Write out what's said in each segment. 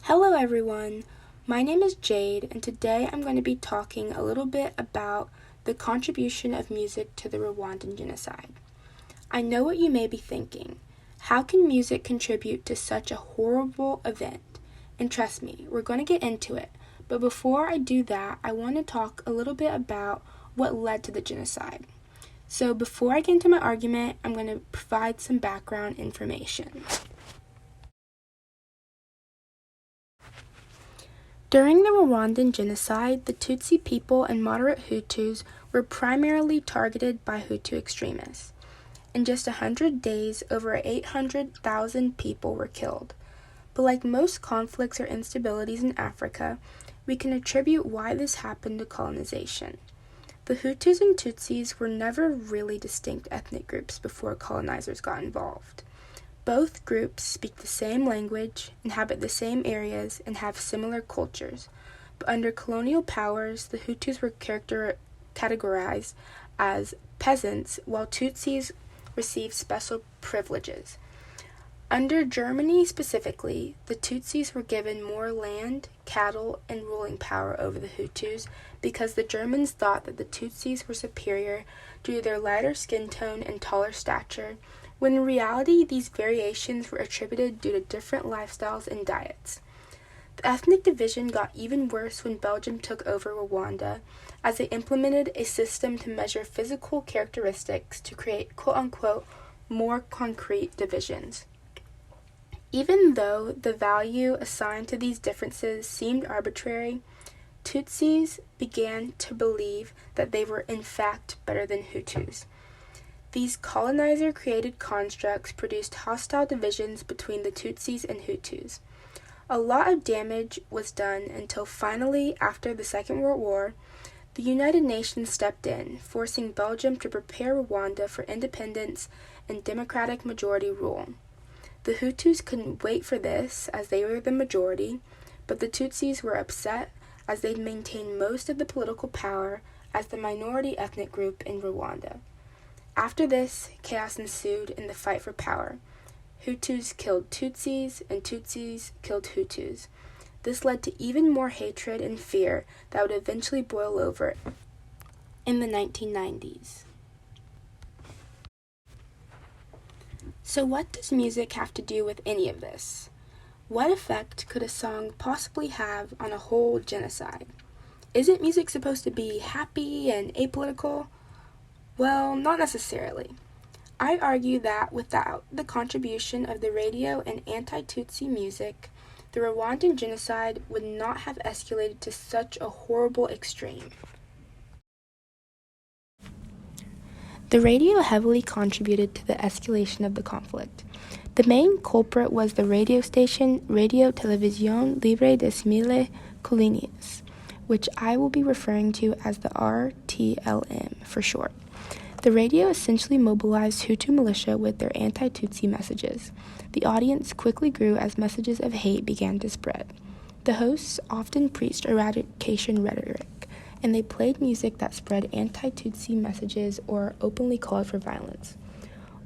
Hello everyone, my name is Jade and today I'm going to be talking a little bit about the contribution of music to the Rwandan Genocide. I know what you may be thinking, how can music contribute to such a horrible event? And trust me, we're going to get into it, but before I do that, I want to talk a little bit about what led to the genocide. So before I get into my argument, I'm going to provide some background information. During the Rwandan Genocide, the Tutsi people and moderate Hutus were primarily targeted by Hutu extremists. In just 100 days, over 800,000 people were killed. But like most conflicts or instabilities in Africa, we can attribute why this happened to colonization. The Hutus and Tutsis were never really distinct ethnic groups before colonizers got involved. Both groups speak the same language, inhabit the same areas, and have similar cultures. But under colonial powers, the Hutus were categorized as peasants, while Tutsis received special privileges. Under Germany specifically, the Tutsis were given more land, cattle, and ruling power over the Hutus because the Germans thought that the Tutsis were superior due to their lighter skin tone and taller stature, when in reality these variations were attributed due to different lifestyles and diets. The ethnic division got even worse when Belgium took over Rwanda, as they implemented a system to measure physical characteristics to create quote-unquote more concrete divisions. Even though the value assigned to these differences seemed arbitrary, Tutsis began to believe that they were in fact better than Hutus. These colonizer-created constructs produced hostile divisions between the Tutsis and Hutus. A lot of damage was done until finally, after the Second World War, the United Nations stepped in, forcing Belgium to prepare Rwanda for independence and democratic majority rule. The Hutus couldn't wait for this, as they were the majority, but the Tutsis were upset as they'd maintained most of the political power as the minority ethnic group in Rwanda. After this, chaos ensued in the fight for power. Hutus killed Tutsis, and Tutsis killed Hutus. This led to even more hatred and fear that would eventually boil over in the 1990s. So what does music have to do with any of this? What effect could a song possibly have on a whole genocide? Isn't music supposed to be happy and apolitical? Well, not necessarily. I argue that without the contribution of the radio and anti-Tutsi music, the Rwandan genocide would not have escalated to such a horrible extreme. The radio heavily contributed to the escalation of the conflict. The main culprit was the radio station Radio Televisión Libre des Mille Colonias, which I will be referring to as the RTLM for short. The radio essentially mobilized Hutu militia with their anti-Tutsi messages. The audience quickly grew as messages of hate began to spread. The hosts often preached eradication rhetoric, and they played music that spread anti-Tutsi messages or openly called for violence.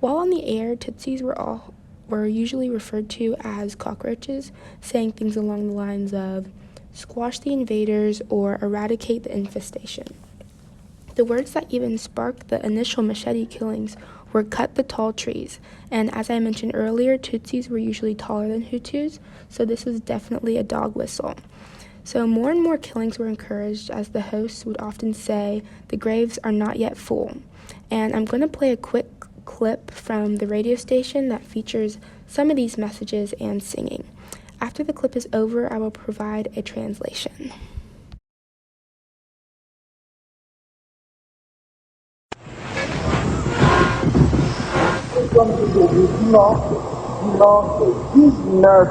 While on the air, Tutsis were usually referred to as cockroaches, saying things along the lines of "squash the invaders" or "eradicate the infestation." The words that even sparked the initial machete killings were "cut the tall trees," and as I mentioned earlier, Tutsis were usually taller than Hutus, so this was definitely a dog whistle. So more and more killings were encouraged, as the hosts would often say, "the graves are not yet full." And I'm going to play a quick clip from the radio station that features some of these messages and singing. After the clip is over, I will provide a translation. Comme aujourd'hui, dimanche 19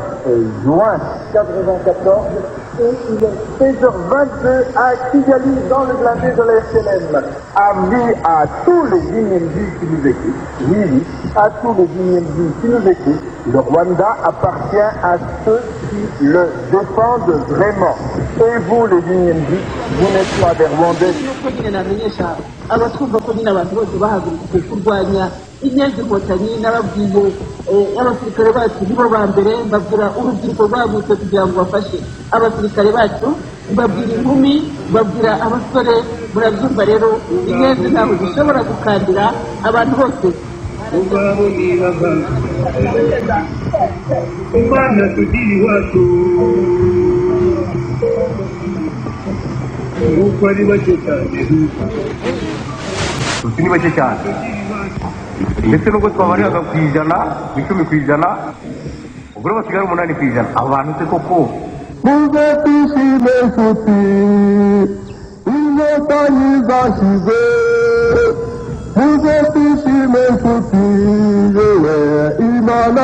juin 1994, et il est 16h22 à Kigali, dans le blindé de la SNM. Avis à tous les INMJ qui nous écoutent, oui, à tous les INMJ qui nous écoutent, Le Rwanda appartient à ceux qui le défendent vraiment. Et vous, les Inyembi, vous n'êtes pas des Rwandais. inkotanyi n'ababwiye abasirikare bacu nibo ba mbere babwira urubyiruko rwabutse kugira ngo bafashe abasirikare bacu babwira inkumi babwira abasore murabyumva rero inyenzi ntaho zishobora gukandira abantu bose Imana tugira iwacu nuko ari bake cyane ni bake cyane ndetse nubwo twabariraga ku ijana ku 10%, ubwo basigara 8%. Abo bantu se koko muze twishime nshuti inkotanyi zashize muze twishime nshuti yewe imana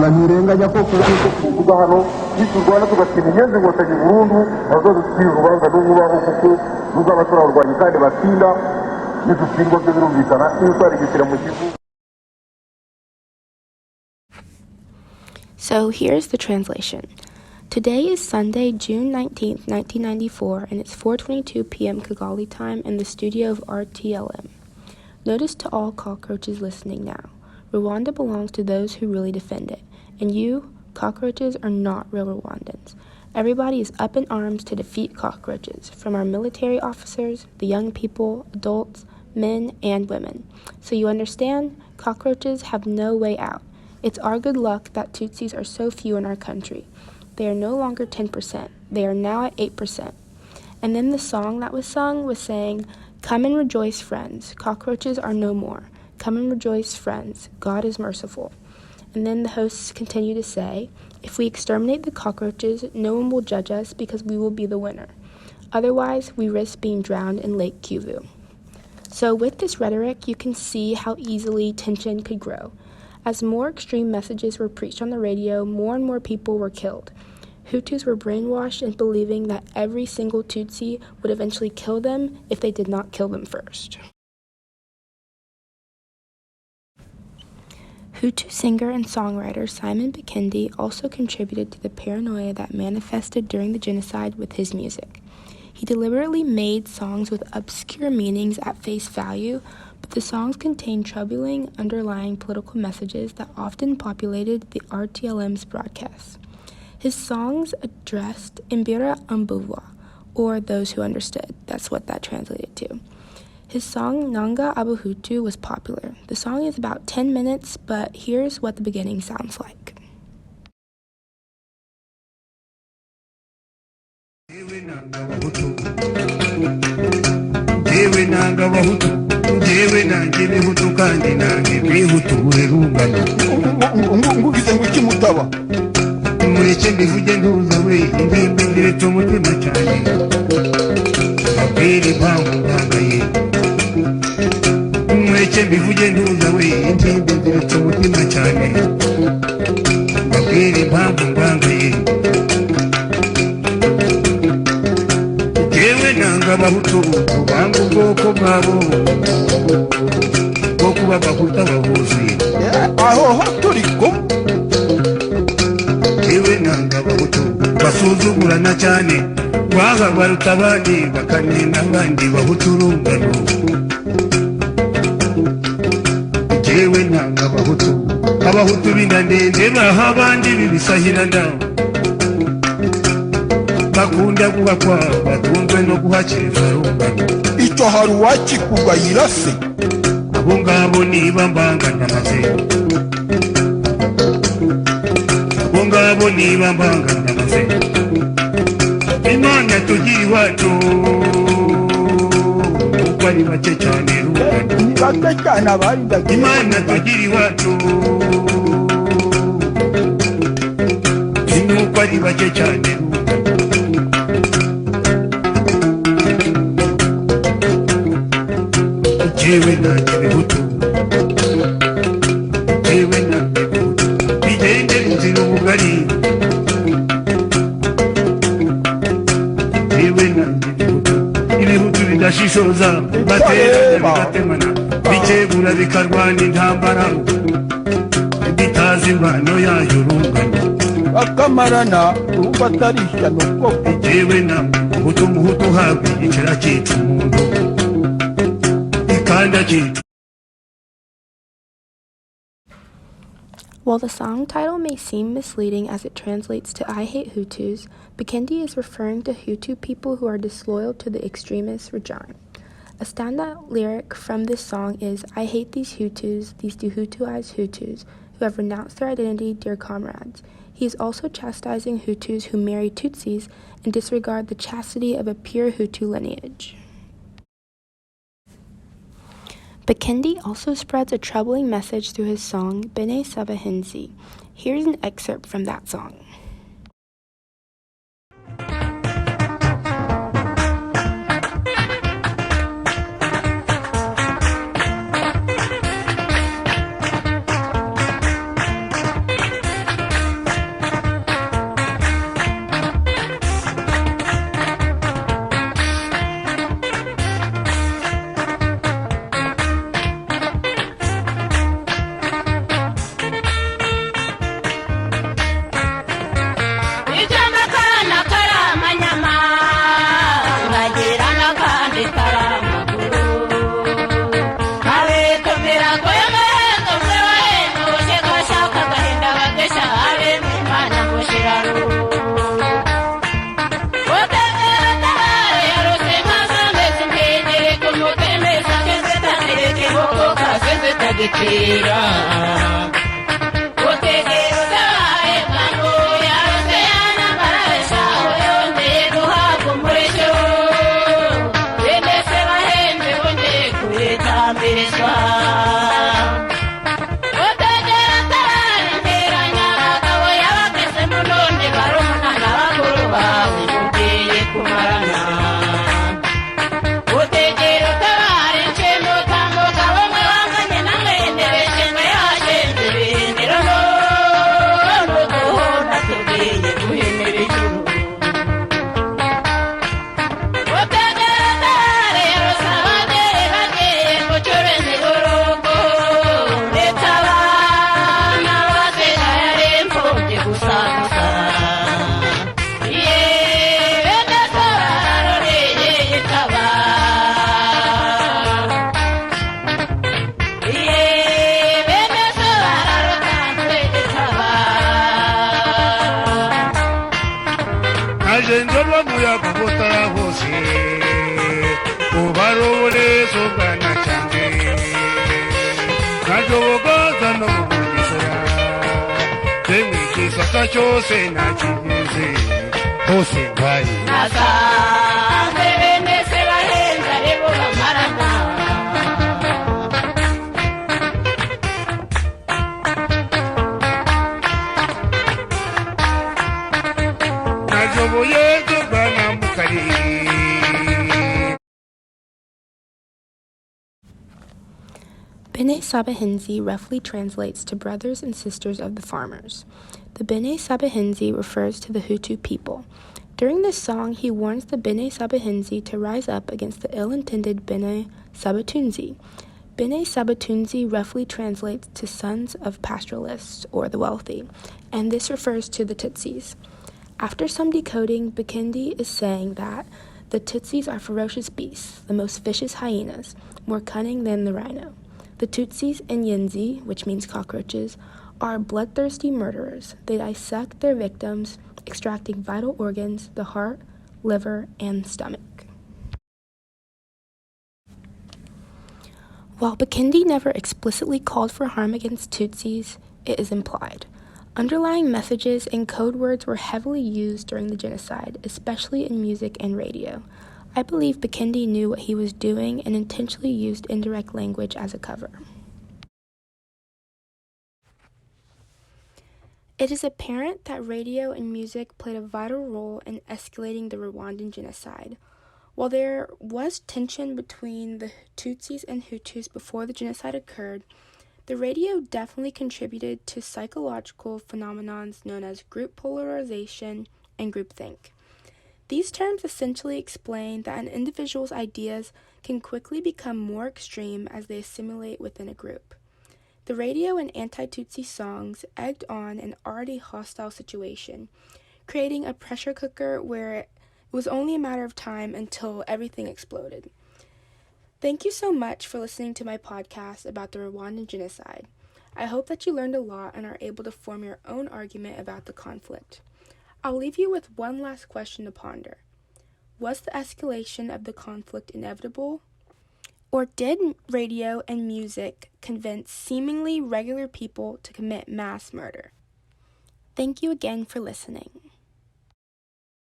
ntirenganya koko kuvuga hano niturwana tugatsinda inyenzi inkotanyi burundu bazoducira urubanza n'ububaho kuko ruzaba turarwanya kandi batsinda nidutsindwa byo birumvikana iyo utarigisira mu gihugu. So here's the translation. Today is Sunday, June 19th, 1994, and it's 4:22 p.m. Kigali time in the studio of RTLM. Notice to all cockroaches listening now. Rwanda belongs to those who really defend it, and you, cockroaches, are not real Rwandans. Everybody is up in arms to defeat cockroaches, from our military officers, the young people, adults, men, and women. So you understand, cockroaches have no way out. It's our good luck that Tutsis are so few in our country. They are no longer 10%. They are now at 8%. And then the song that was sung was saying, "Come and rejoice, friends. Cockroaches are no more. Come and rejoice, friends. God is merciful." And then the hosts continue to say, "If we exterminate the cockroaches, no one will judge us because we will be the winner. Otherwise, we risk being drowned in Lake Kivu." So with this rhetoric, you can see how easily tension could grow. As more extreme messages were preached on the radio, more and more people were killed. Hutus were brainwashed into believing that every single Tutsi would eventually kill them if they did not kill them first. Hutu singer and songwriter Simon Bikindi also contributed to the paranoia that manifested during the genocide with his music. He deliberately made songs with obscure meanings at face value, but the songs contained troubling underlying political messages that often populated the RTLM's broadcasts. His songs addressed Imbira Ambuwa, or those who understood. That's what that translated to. His song Nanga Abahutu was popular. The song is about 10 minutes, but here's what the beginning sounds like. Jewe nanjye bihutu kandi nanjye bihuture rungano ngugize ngo ikimutaba mureke mbivuge ntuza we indirimbo ndiretse umutima cyane babwire impamvu ndangaye mureke mbivuge ntuza we indirimbo ndiretse umutima cyane babwire impamvu ndangaye jewe nanga abahutu banga ubwoko bwabo bwo kuba bahuta bahuzuye aho turi kumwe jewe nanga abahutu basuzugurana cyane waha baruta abandi bakanena abandi bahutu urungano jewe nanga abahutu b'indandenze baha abandi bibisahirana bakunda guhakwa batunzwe no guhakiriza rungano icyo hari uwakikugayira se abo ngabo niba mbangandamaze abo ngabo niba mbangandamaze imana tugira iwacu uko ari bake cyane rungano ni bake cyane abari imana tugira iwacu nuko ari bake cyane jewe nanjye bihutu jewe nanjye bihutu bigendera inzira ubugari jewe nanjye bihutu ibihutu bidashishoza baterana bigatemana bikegura bikarwana intambara utazi impano yayo urungano akamarana urumva atari ishyano koko yewe namwe umuhutu umuhutu uhabwa igicera cyica umuntu ikanda cyica. While the song title may seem misleading as it translates to I hate Hutus, Bikendi is referring to Hutu people who are disloyal to the extremist regime. A standout lyric from this song is, I hate these Hutus, these dehutuized Hutus, who have renounced their identity, dear comrades. He is also chastising Hutus who marry Tutsis and disregard the chastity of a pure Hutu lineage. Bikendi also spreads a troubling message through his song, Bene Sabahinzi. Here's an excerpt from that song. Chose na chize ose vai nasa bene se la henza lebo la marana najoboye tobana mukari. Bene Sabahinzi roughly translates to brothers and sisters of the farmers. The Bene Sabahinzi refers to the Hutu people. During this song, he warns the Bene Sabahinzi to rise up against the ill-intended Bene Sabatunzi. Bene Sabatunzi roughly translates to sons of pastoralists, or the wealthy, and this refers to the Tutsis. After some decoding, Bikendi is saying that the Tutsis are ferocious beasts, the most vicious hyenas, more cunning than the rhino. The Tutsis and Yenzi, which means cockroaches, are bloodthirsty murderers. They dissect their victims, extracting vital organs, the heart, liver, and stomach. While Bikendi never explicitly called for harm against Tutsis, it is implied. Underlying messages and code words were heavily used during the genocide, especially in music and radio. I believe Bikendi knew what he was doing and intentionally used indirect language as a cover. It is apparent that radio and music played a vital role in escalating the Rwandan genocide. While there was tension between the Tutsis and Hutus before the genocide occurred, the radio definitely contributed to psychological phenomena known as group polarization and groupthink. These terms essentially explain that an individual's ideas can quickly become more extreme as they assimilate within a group. The radio and anti-Tutsi songs egged on an already hostile situation, creating a pressure cooker where it was only a matter of time until everything exploded. Thank you so much for listening to my podcast about the Rwandan Genocide. I hope that you learned a lot and are able to form your own argument about the conflict. I'll leave you with one last question to ponder. Was the escalation of the conflict inevitable? Or did radio and music convince seemingly regular people to commit mass murder? Thank you again for listening.